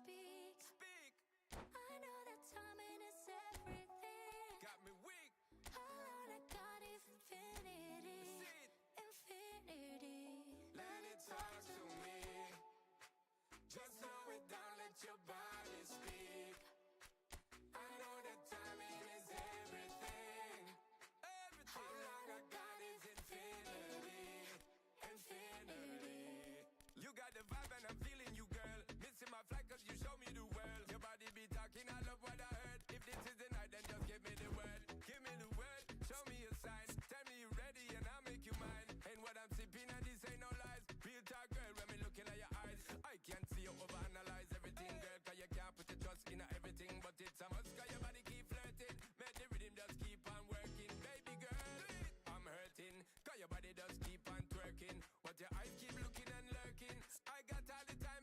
speak. Speak. I know that timing is everything. Got me weak. All I got is infinity. See it. Infinity. Let it talk to me. Just slow it down, let your body speak. I know that timing is everything. Everything. All long I got is infinity. Infinity. You got the vibe and I'm feeling you, girl. Missing my flight cause you show me the world. Your body be talking, I love what I heard. If this is the night, then just give me the word. Give me the word, show me a sign. Tell me you're ready and I'll make you mine. And what I'm sipping and this ain't no lies. Real talk, girl, when me looking at your eyes. I can't see you overanalyze everything, girl. Cause you can't put your trust in everything. But it's a must cause your body keep flirting. Make the rhythm just keep on working. Baby girl, I'm hurting. Cause your body just keep on twerking. But your eyes keep looking and lurking. I got all the time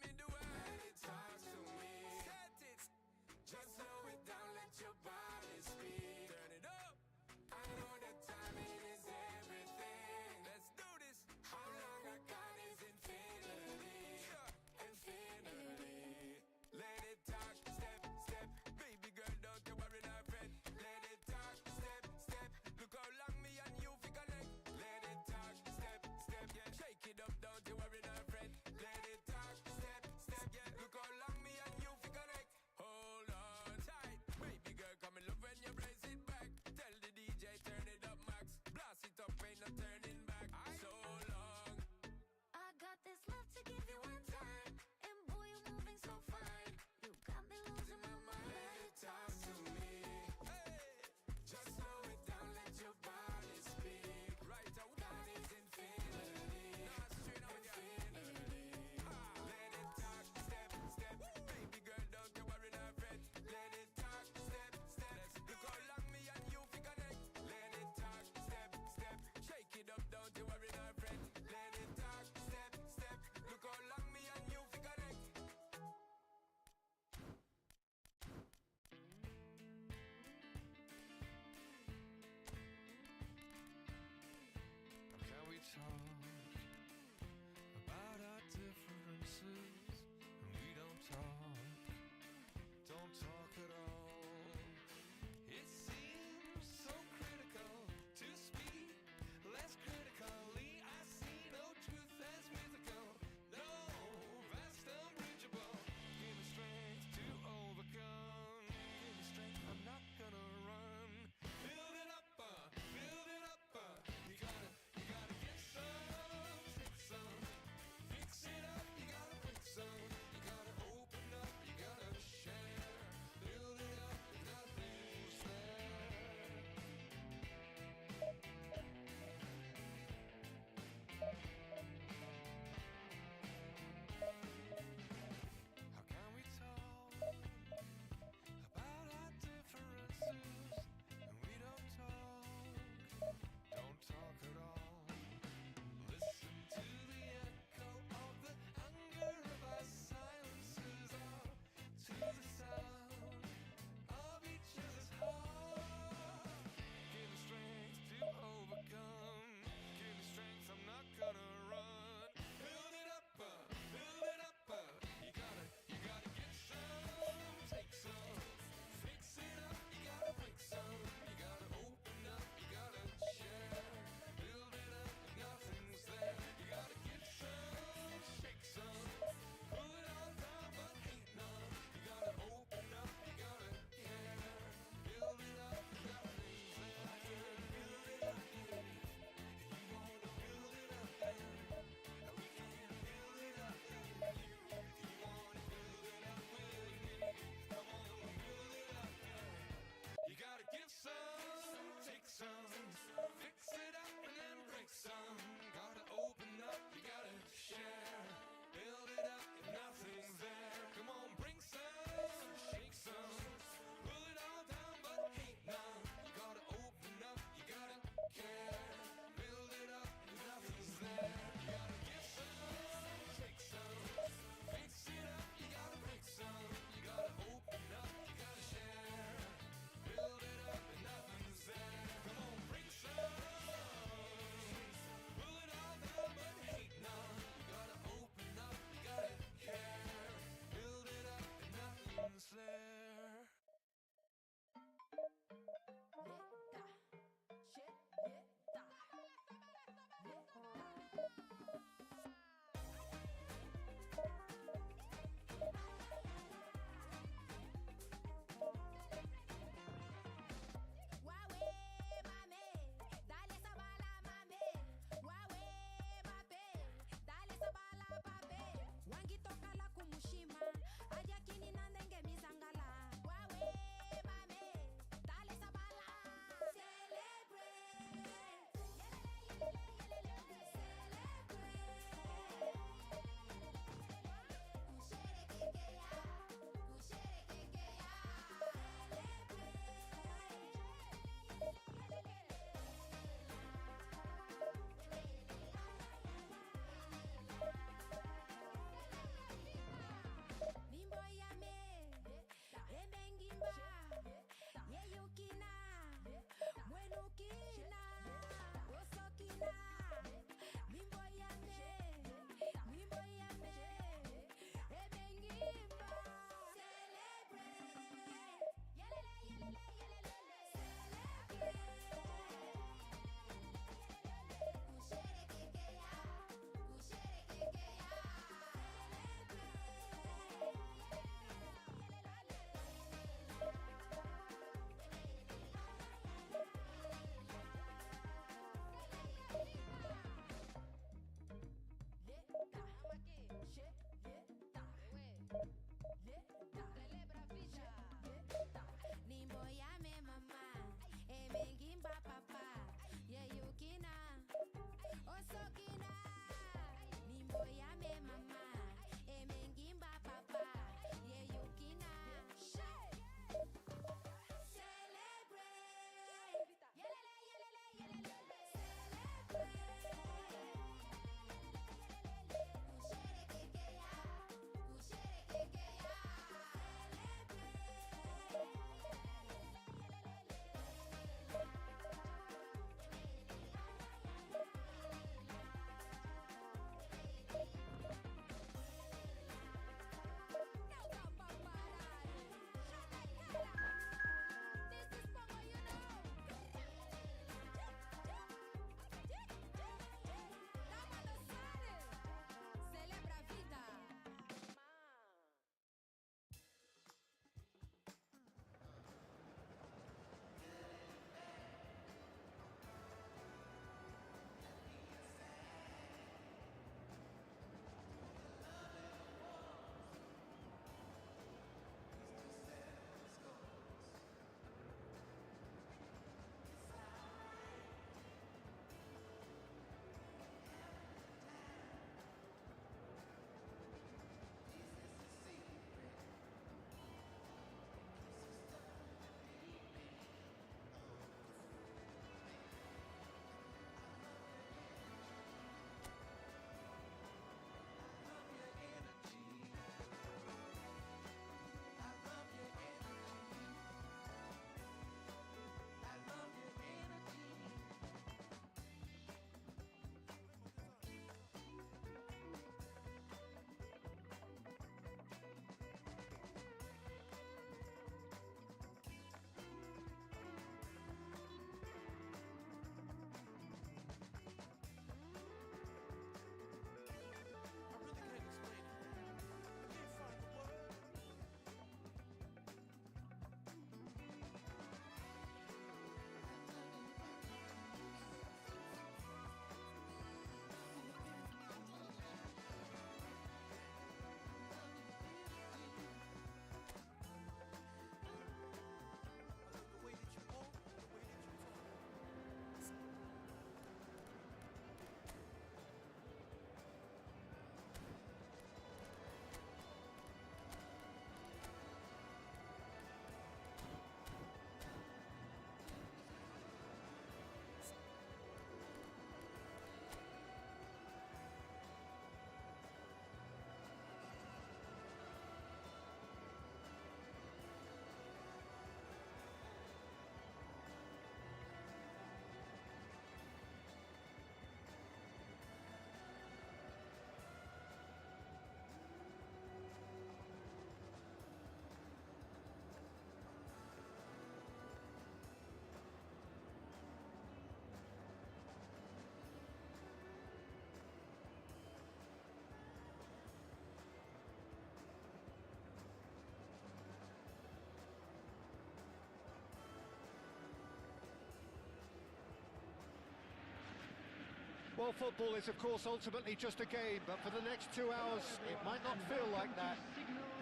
Well, football is, of course, ultimately just a game, but for the next 2 hours, it might not feel like that.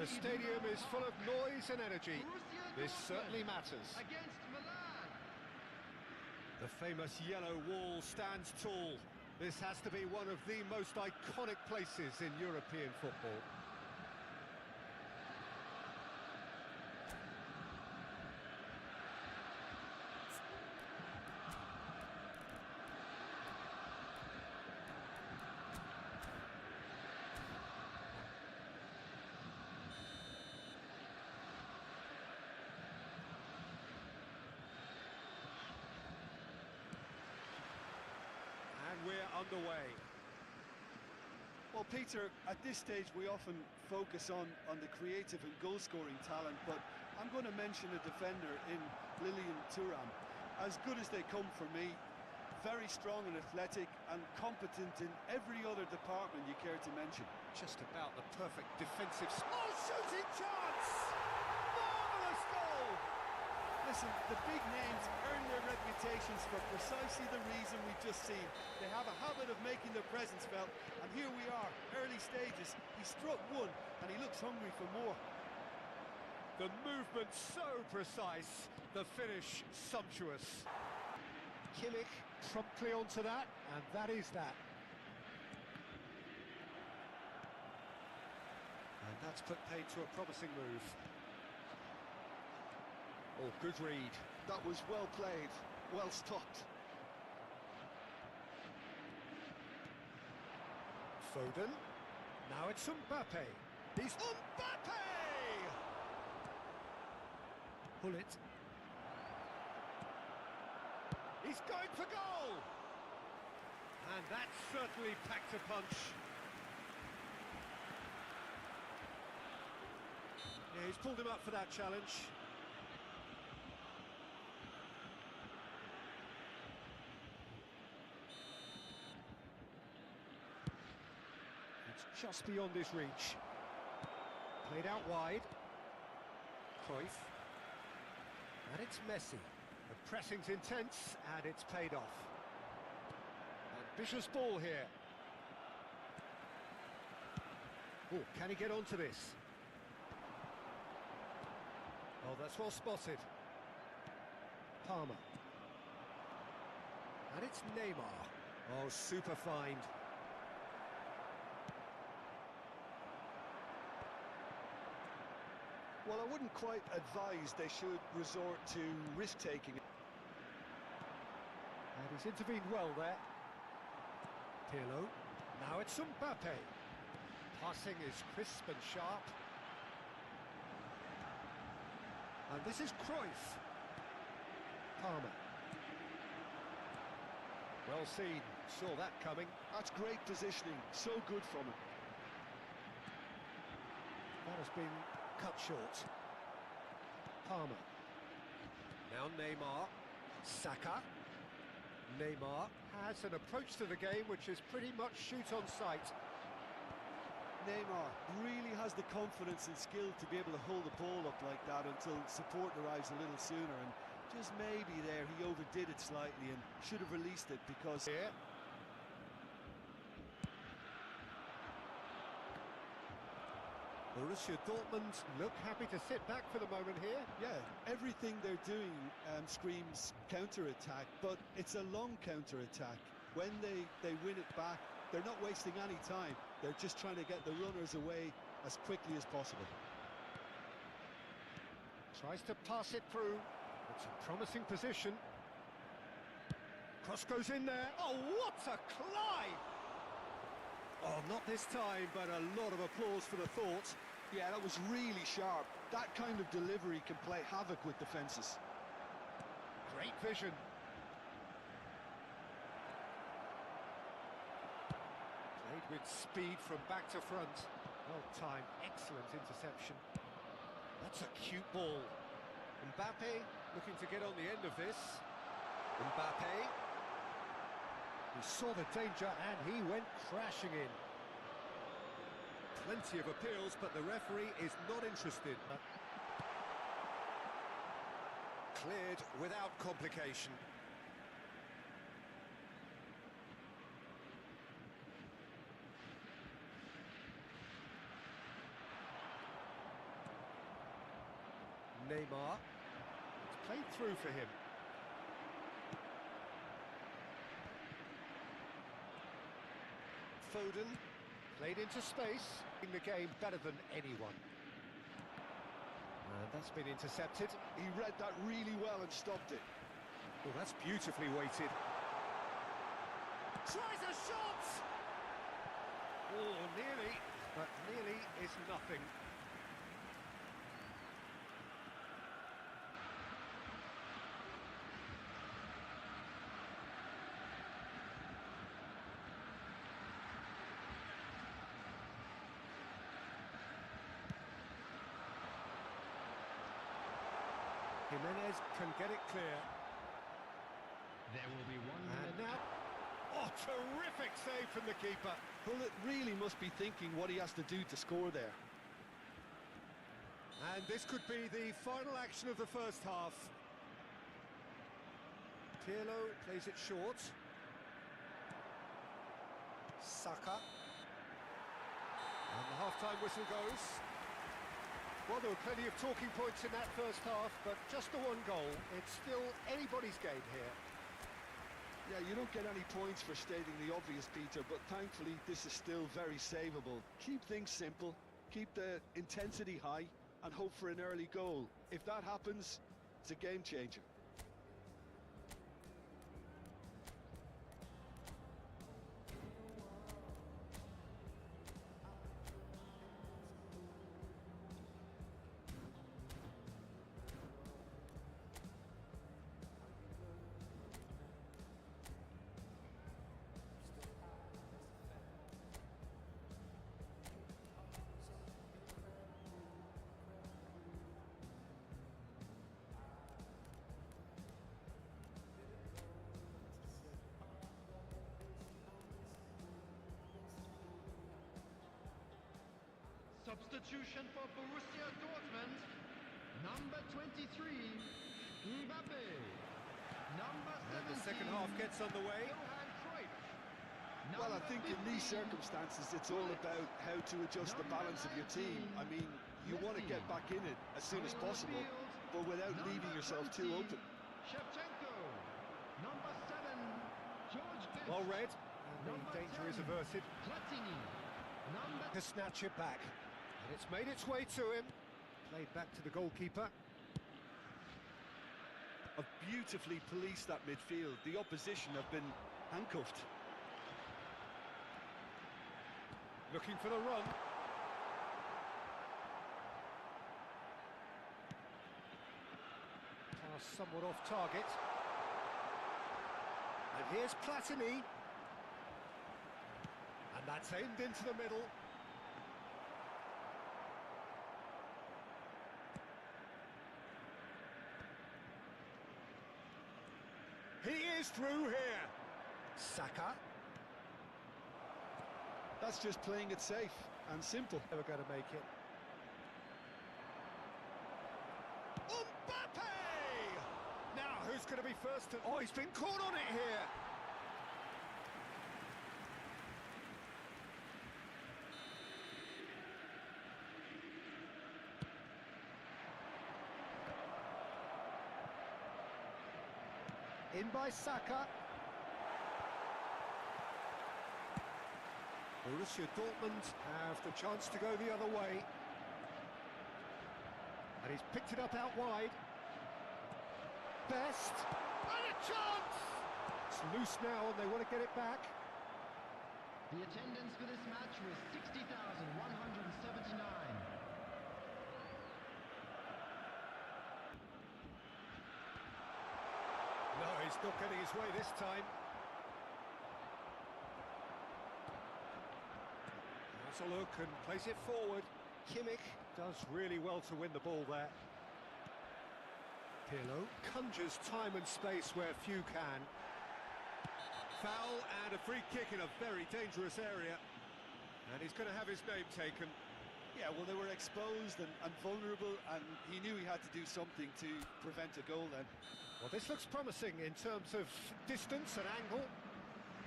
The stadium is full of noise and energy. This certainly matters. The famous yellow wall stands tall. This has to be one of the most iconic places in European football. We're underway. Well, Peter, at this stage we often focus on the creative and goal-scoring talent, but I'm going to mention a defender in Lilian Thuram. As good as they come for me, very strong and athletic and competent in every other department you care to mention. Just about the perfect defensive... Oh, shooting chance! Marvellous goal! Listen, the big names earn their reputations for precisely the reason we've just seen. They have a habit of making their presence felt, and here we are, early stages. He struck one, and he looks hungry for more. The movement so precise, the finish sumptuous. Kimmich promptly onto that, and that is that. And that's put paid to a promising move. Oh, good read. That was well played, well stopped. Foden. Now it's Mbappe. He's Mbappe! Pull it. He's going for goal! And that certainly packed a punch. Yeah, he's pulled him up for that challenge. Just beyond his reach. Played out wide. Cruyff. And it's Messi. The pressing's intense, and it's paid off. Ambitious ball here. Oh, can he get onto this? Oh, that's well spotted. Palmer. And it's Neymar. Oh, super find. Well, I wouldn't quite advise they should resort to risk-taking. And he's intervened well there. Pirlo. Now it's Mbappe. Passing is crisp and sharp. And this is Cruyff. Palmer. Well seen. Saw that coming. That's great positioning. So good from him. That has been cut short. Palmer. Now Neymar. Saka. Neymar has an approach to the game which is pretty much shoot on sight. Neymar really has the confidence and skill to be able to hold the ball up like that until support arrives a little sooner, and just maybe there he overdid it slightly and should have released it because... Here. Borussia Dortmund look happy to sit back for the moment here. Yeah, everything they're doing screams counter-attack, but it's a long counter-attack. When they win it back, they're not wasting any time. They're just trying to get the runners away as quickly as possible. Tries to pass it through. It's a promising position. Cross goes in there. Oh, what a climb! Oh, not this time, but a lot of applause for the thought. Yeah, that was really sharp. That kind of delivery can play havoc with defences. Great vision. Played with speed from back to front. Well timed, excellent interception. That's a cute ball. Mbappe looking to get on the end of this. Mbappe. He saw the danger and he went crashing in. Plenty of appeals, but the referee is not interested. Cleared without complication. Neymar. It's played through for him. Foden. Played into space. In the game better than anyone. And that's been intercepted. He read that really well and stopped it. Well, that's beautifully weighted. Tries a shot! Oh, nearly, but nearly is nothing. Jimenez can get it clear. There will be one And minute. now, oh, terrific save from the keeper. Pullet really must be thinking what he has to do to score there. And this could be the final action of the first half. Pirlo plays it short. Saka. And the half-time whistle goes. Well, there were plenty of talking points in that first half, but just the one goal. It's still anybody's game here. Yeah, you don't get any points for stating the obvious, Peter, but thankfully this is still very savable. Keep things simple, keep the intensity high, and hope for an early goal. If that happens, it's a game changer. Substitution for Borussia Dortmund. Number 23, Mbappe. Number 17. And the second half gets underway. Johan Cruyff. Well, I Number think in these 15, circumstances, it's all about how to adjust the balance of your team. I mean, you want to get back in it as soon as coming on the possible, field, but without number leaving yourself too 20, open. Shevchenko. Number 7, George Best. Well read, and the Number danger 10, is averted. Platini. Number To snatch it back. And it's made its way to him. Played back to the goalkeeper. Have beautifully policed that midfield. The opposition have been handcuffed. Looking for the run. Pass somewhat off target. And here's Platini. And that's aimed into the middle. He is through here. Saka. That's just playing it safe and simple. Never going to make it. Mbappe! Now, who's going to be first to... Oh, he's been caught on it here. In by Saka. Borussia Dortmund have the chance to go the other way. And he's picked it up out wide. Best. And a chance! It's loose now and they want to get it back. The attendance for this match was 60,179. No, he's not getting his way this time. Has a look and plays it forward. Kimmich does really well to win the ball there. Pirlo conjures time and space where few can. Foul and a free kick in a very dangerous area. And he's going to have his name taken. Yeah, well, they were exposed and vulnerable, and he knew he had to do something to prevent a goal then. Well, this looks promising in terms of distance and angle.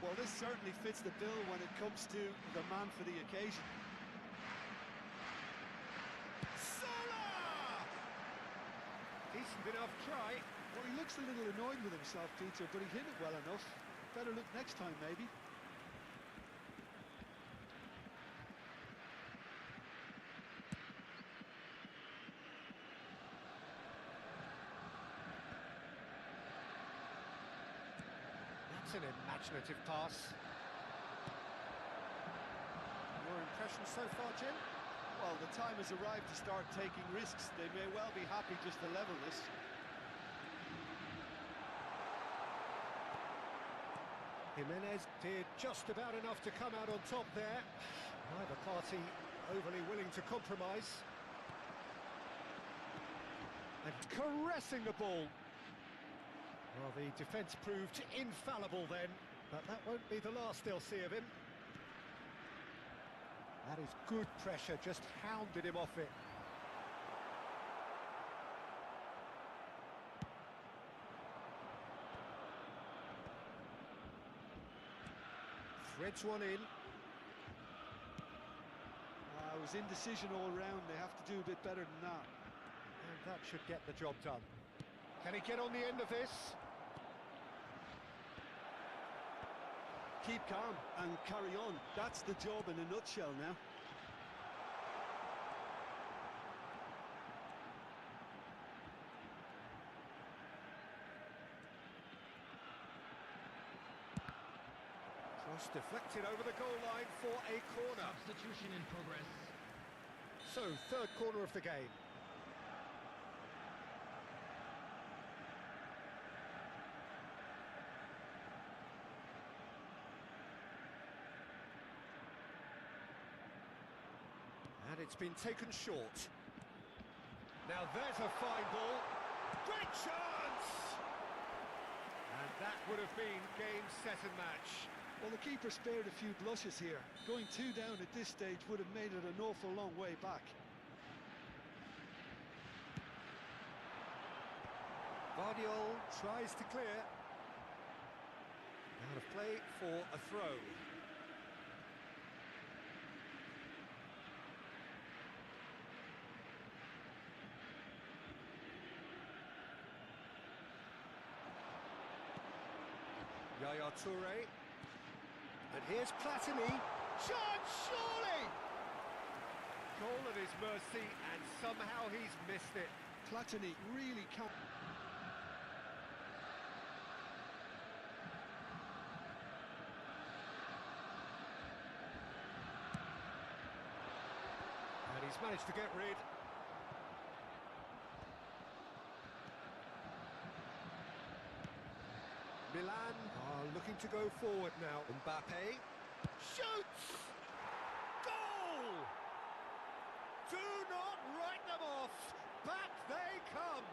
Well, this certainly fits the bill when it comes to the man for the occasion. Salah! decent enough try. Well, he looks a little annoyed with himself, Peter, but he hit it well enough. Better look next time, maybe. That's an imaginative pass. Your impression so far, Jim? Well, the time has arrived to start taking risks. They may well be happy just to level this. Jimenez did just about enough to come out on top there. Neither party overly willing to compromise. And caressing the ball. Well, the defence proved infallible then, but that won't be the last they'll see of him. That is good pressure, just hounded him off it. Threads one in. It was indecision all round. They have to do a bit better than that. And that should get the job done. Can he get on the end of this? Keep calm and carry on. That's the job in a nutshell now. Cross deflected over the goal line for a corner. Substitution in progress. So, third corner of the game. And it's been taken short. Now there's a fine ball. Great chance! And that would have been game, set and match. Well, the keeper spared a few blushes here. Going 2 down at this stage would have made it an awful long way back. Guardiola tries to clear. Out of play for a throw. Yaya Toure. And here's Platini. Chance, surely! Goal at his mercy, and somehow he's missed it. Platini really can't. And he's managed to get rid. Milan are looking to go forward now. Mbappe shoots! Goal! Do not write them off! Back they come!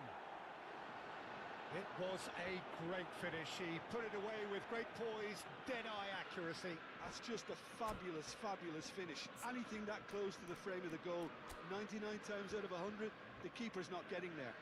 It was a great finish. He put it away with great poise, dead-eye accuracy. That's just a fabulous, fabulous finish. Anything that close to the frame of the goal, 99 times out of 100, the keeper's not getting there.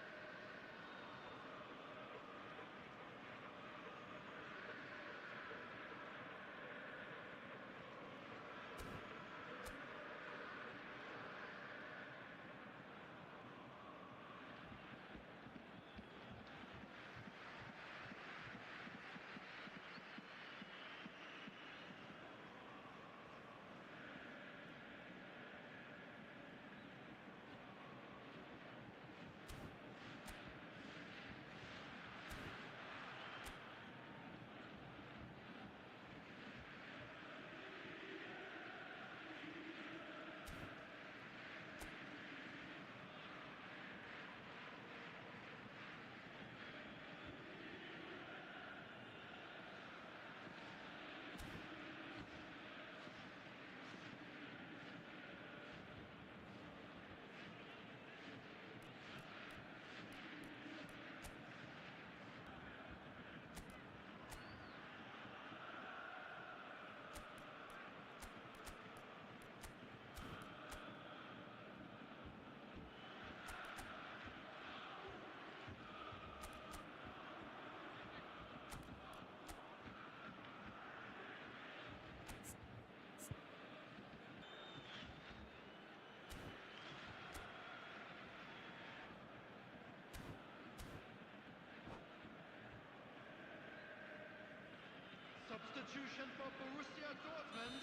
substitution for Borussia Dortmund.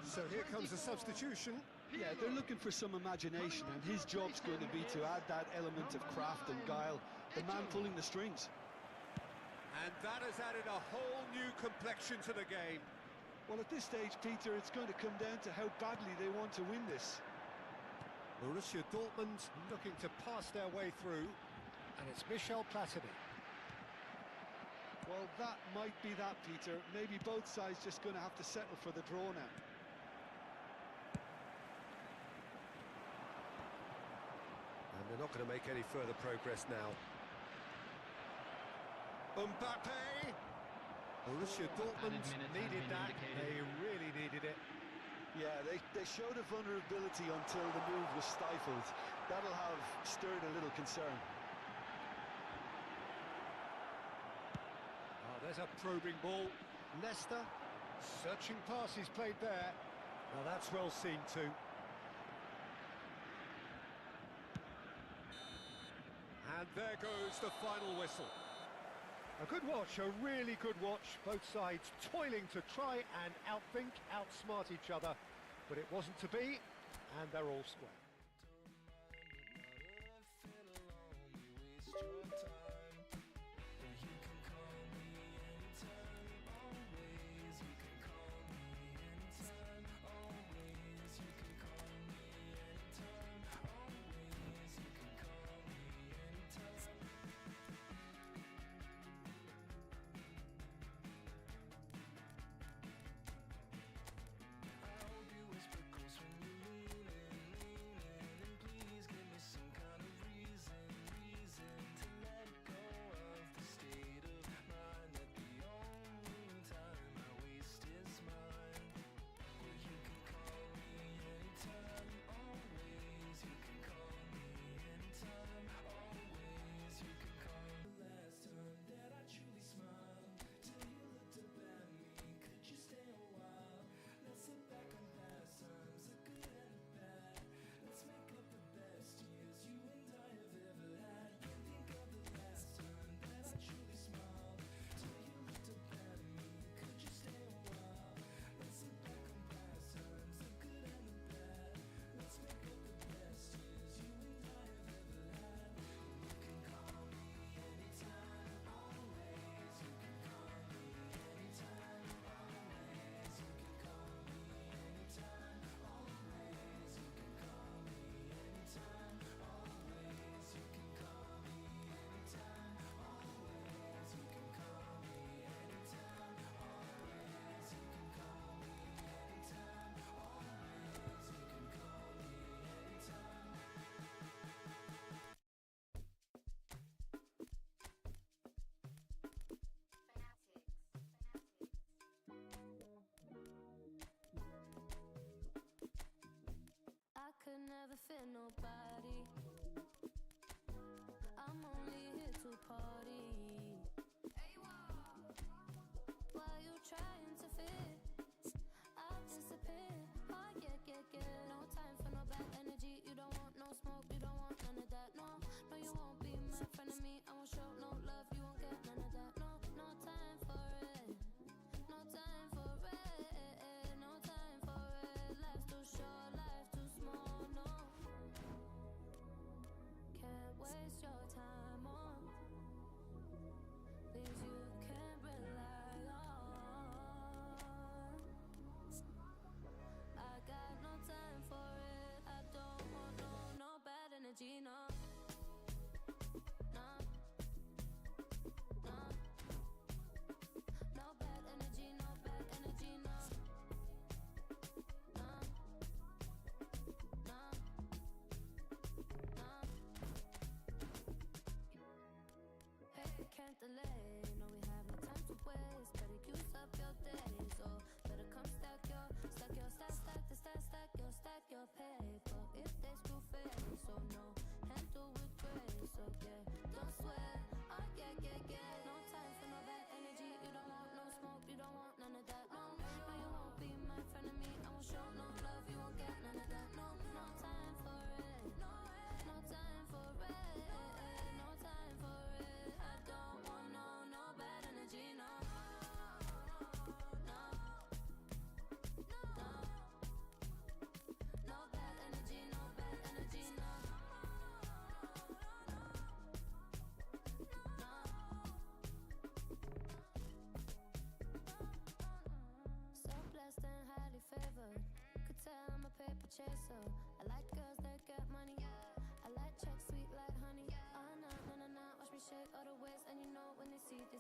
So here comes the 24, substitution. Yeah, they're looking for some imagination, and his job's going to be to add that element of craft and guile, the man pulling the strings. And that has added a whole new complexion to the game. Well, at this stage, Peter, it's going to come down to how badly they want to win this. Borussia Dortmund looking to pass their way through, and it's Michel Platini. Well, that might be that, Peter. Maybe both sides just going to have to settle for the draw now. And they're not going to make any further progress now. Mbappe! Borussia Dortmund needed that. They really needed it. Yeah, they showed a vulnerability until the move was stifled. That'll have stirred a little concern. Oh, there's a probing ball. Leicester, searching pass is played there. Now that's well seen too. And there goes the final whistle. A good watch, a really good watch. Both sides toiling to try and outthink, outsmart each other. But it wasn't to be, and they're all square.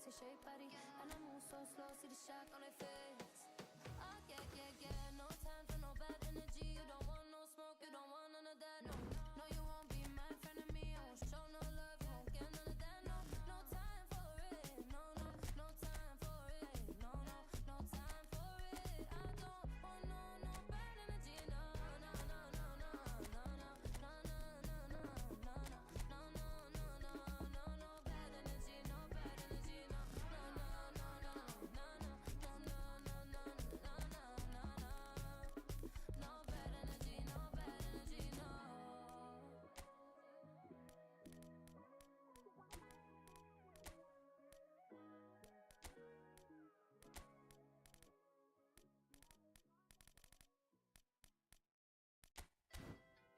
sexy shape body. And I move so slow, see the shock on their face. Oh yeah, no time for no bad energy. You don't want no smoke, you don't want none of that. No, no, you won't be my friend of me. I won't show no love, you won't get none of that. No, no time for it. No, no, no time for it. No, no, no time for it. I don't want no bad energy. No, no, no, no, no, no, no, no, no, no, no, no, no, no bad energy, no bad energy, no, no, no, no, no, no, no, no, no, no, no, no bad energy, no bad energy, no.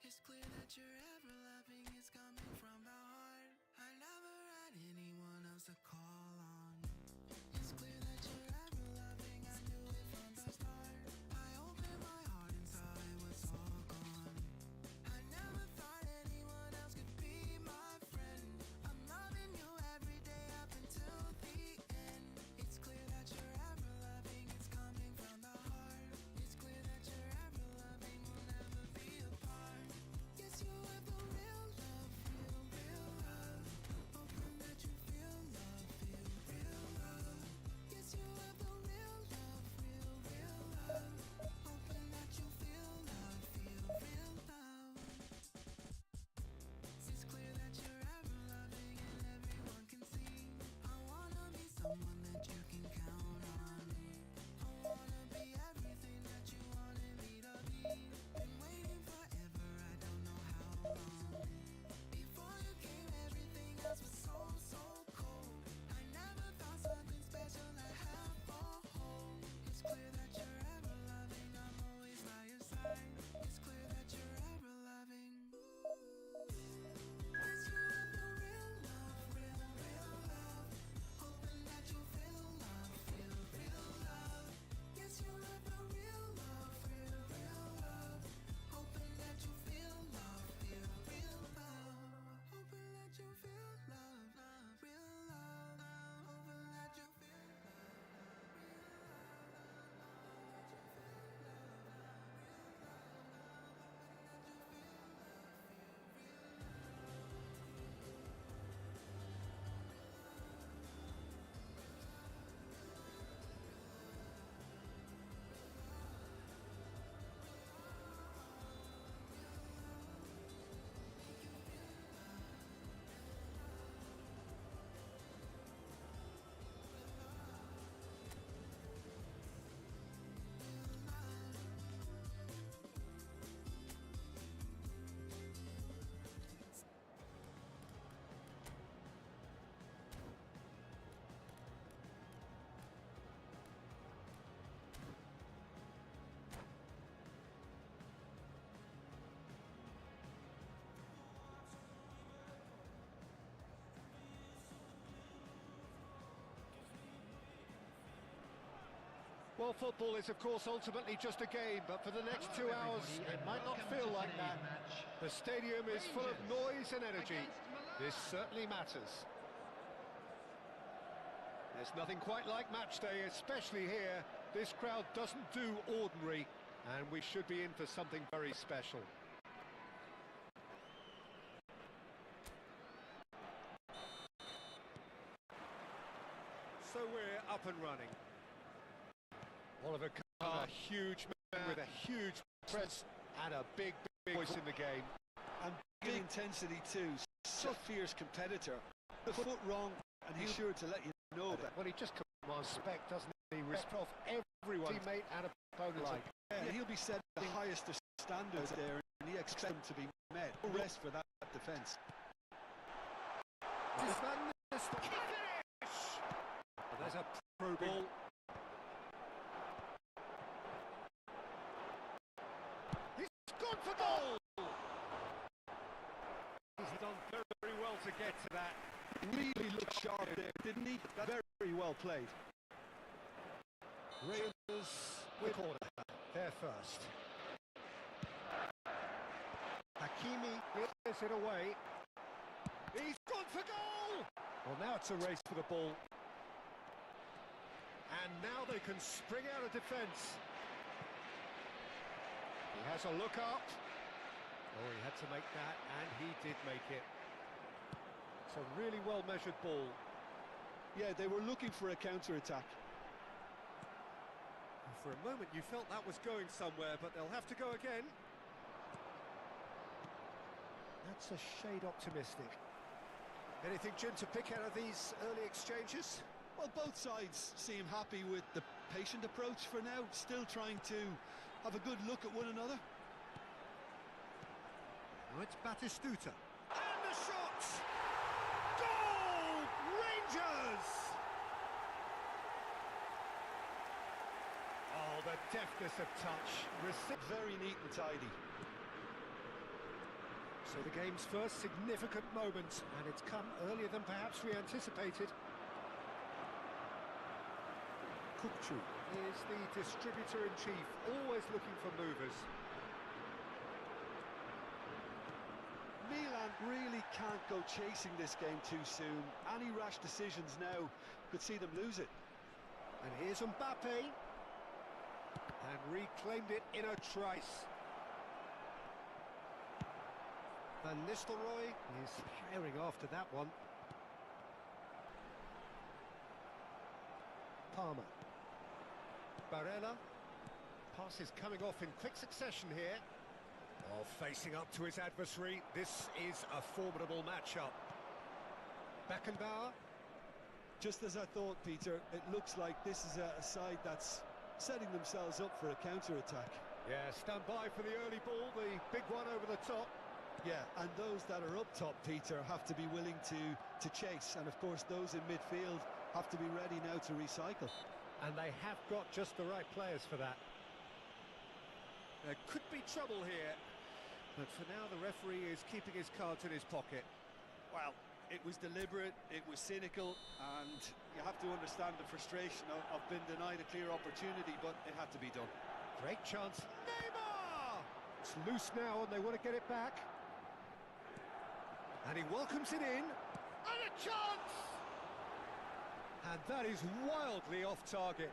It's clear that your ever loving is coming from the heart. I never had anyone else to call on. It's clear that you're ever loving, I knew it from the start. I opened my heart and saw it was all gone. I never thought anyone else could be my friend. I'm loving you every day up until the end. It's clear that you're ever loving, it's coming from the heart. It's clear that you're ever loving, we'll never be apart. Yes, you have the real love, real love. Hoping that you feel love, feel real love. Yes, you have the real love, real love. Hoping that you feel love, feel real love. It's clear that you're ever loving and everyone can see. I wanna be someone that you can count on. I wanna be everything that you wanted me to be. Been waiting forever, I don't know how long. Before you came, everything else was so cold. I never found something special I have for home. It's clear that you're ever loving, I'm always by your side. It's clear that you're ever loving. Yes, you have the real love, real love. Hoping that you feel love, feel real love. Yes, you have the real love, real love. Hoping that you feel love, feel real love. Hoping that you feel love, real love. Hoping that you feel Well, football is, of course, ultimately just a game, but for the next 2 hours, it might not feel like that. The stadium is full of noise and energy. This certainly matters. There's nothing quite like match day, especially here. This crowd doesn't do ordinary, and we should be in for something very special. So we're up and running. Oliver Kahn, a huge man with a huge press and a big voice in the game. And big intensity too, such a fierce competitor. The foot wrong and he's sure to let you know that. Well, he just commands respect, doesn't he? Respect off everyone, teammate and opponent. Like, yeah, he'll be setting the highest of standards there and he expects them to be met. No rest for that defence. There's a probing. He's gone for goal! He's done very well to get to that. Really looked sharp there, didn't he? Very well played. Rangers with corner. There first. Hakimi clears it away. He's gone for goal! Well, now it's a race for the ball. And now they can spring out of defence. He has a look up. Oh, he had to make that, and he did make it. It's a really well-measured ball. Yeah, they were looking for a counter-attack. For a moment you felt that was going somewhere, but they'll have to go again. That's a shade optimistic. Anything, Jim, to pick out of these early exchanges? Well, both sides seem happy with the patient approach for now, still trying to have a good look at one another. Now it's Batistuta. And the shot! Goal! Rangers! Oh, the deftness of touch. Very neat and tidy. So the game's first significant moment, and it's come earlier than perhaps we anticipated. Kukcu is the distributor-in-chief, always looking for movers. Milan really can't go chasing this game too soon. Any rash decisions now could see them lose it. And here's Mbappe. And reclaimed it in a trice. Van Nistelrooy is firing after that one. Palmer. Barella. Passes coming off in quick succession here. Oh, facing up to his adversary. This is a formidable matchup. Beckenbauer. Just as I thought, Peter, it looks like this is a side that's setting themselves up for a counter-attack. Yeah, stand by for the early ball, the big one over the top. Yeah, and those that are up top, Peter, have to be willing to chase. And, of course, those in midfield have to be ready now to recycle. And they have got just the right players for that. There could be trouble here. But for now, the referee is keeping his cards in his pocket. Well, it was deliberate, it was cynical, and you have to understand the frustration of being denied a clear opportunity, but it had to be done. Great chance. Neymar! It's loose now, and they want to get it back. And he welcomes it in. And a chance! And that is wildly off target.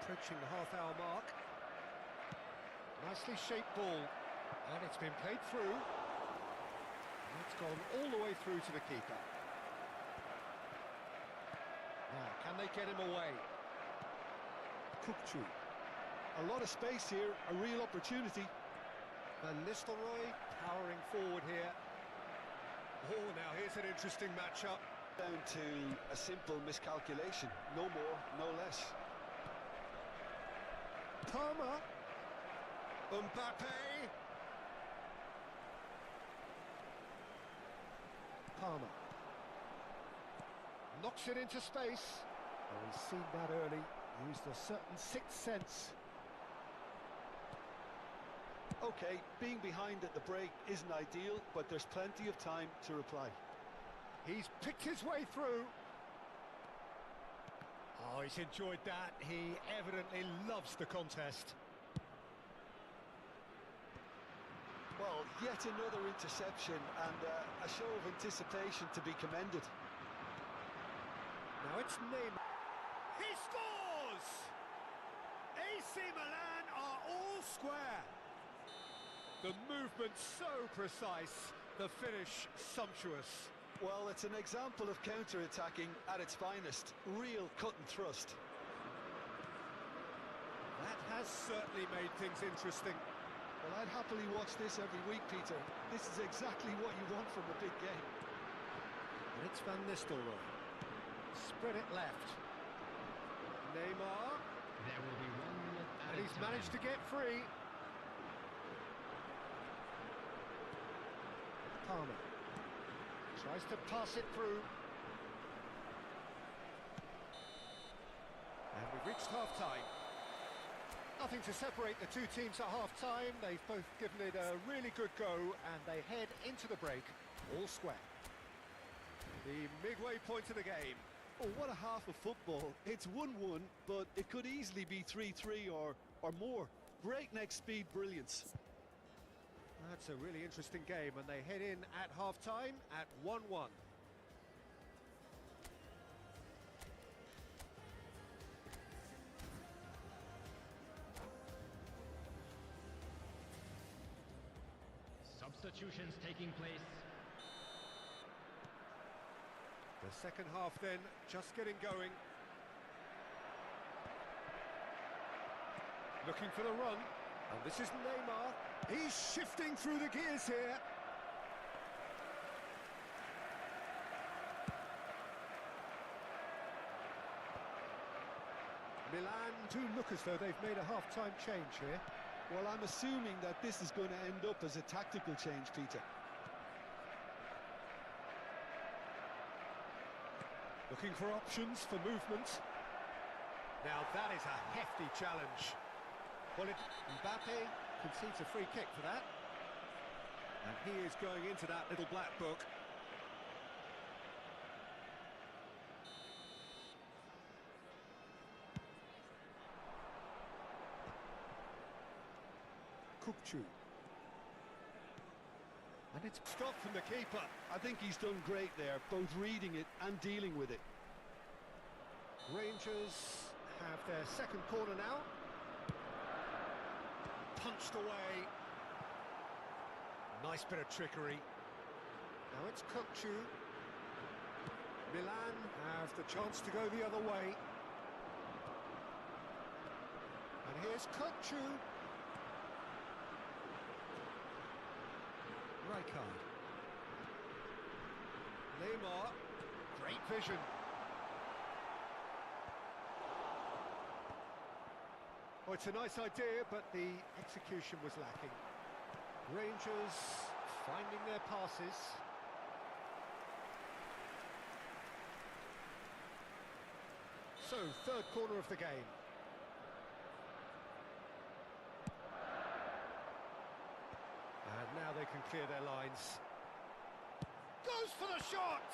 Approaching the half-hour mark. Nicely shaped ball. And it's been played through. And it's gone all the way through to the keeper. Now, can they get him away? Kukcu. A lot of space here, a real opportunity. Van Nistelrooy powering forward here. Oh, now here's an interesting matchup. Down to a simple miscalculation. No more, no less. Palmer. Mbappe. Palmer. Knocks it into space. Oh, he's seen that early. Used a certain sixth sense. Okay, being behind at the break isn't ideal, but there's plenty of time to reply. He's picked his way through. Oh, he's enjoyed that. He evidently loves the contest. Well, yet another interception and a show of anticipation to be commended. Now it's Neymar. He scores! AC Milan are all square. The movement so precise, the finish sumptuous. Well, it's an example of counter-attacking at its finest. Real cut and thrust. That has certainly made things interesting. Well, I'd happily watch this every week, Peter. This is exactly what you want from a big game. And it's Van Nistelrooy. Spread it left. Neymar. There will be one minute And he's managed to get free. Palmer. Tries to pass it through. And we've reached half-time. Nothing to separate the two teams at half-time. They've both given it a really good go, and they head into the break all square. The midway point of the game. Oh, what a half of football. It's 1-1, but it could easily be 3-3 or more. Breakneck speed brilliance. That's a really interesting game, and they head in at half-time at 1-1. Substitutions taking place. The second half then, just getting going. Looking for the run, and this is Neymar. He's shifting through the gears here. Milan do look as though they've made a half-time change here. Well, I'm assuming that this is going to end up as a tactical change, Peter. Looking for options for movement. Now that is a hefty challenge. Well, Mbappe concedes a free kick for that. And he is going into that little black book. Kukçu. And it's stopped from the keeper. I think he's done great there, both reading it and dealing with it. Rangers have their second corner now. Punched away. Nice bit of trickery. Now it's Kukçu. Milan have the chance to go the other way. And here's Kukçu. Rijkaard. Neymar. Great vision. Well, it's a nice idea, but the execution was lacking. Rangers finding their passes. So, third corner of the game. And now they can clear their lines. Goes for the shot!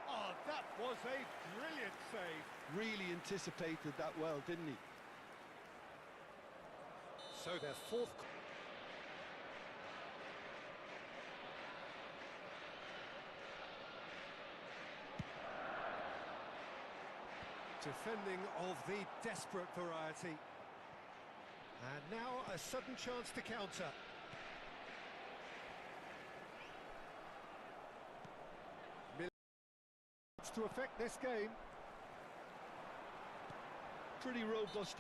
Oh, that was a brilliant save. Really anticipated that well, didn't he? So their fourth... Defending of the desperate variety. And now a sudden chance to counter. To affect this game. Pretty robust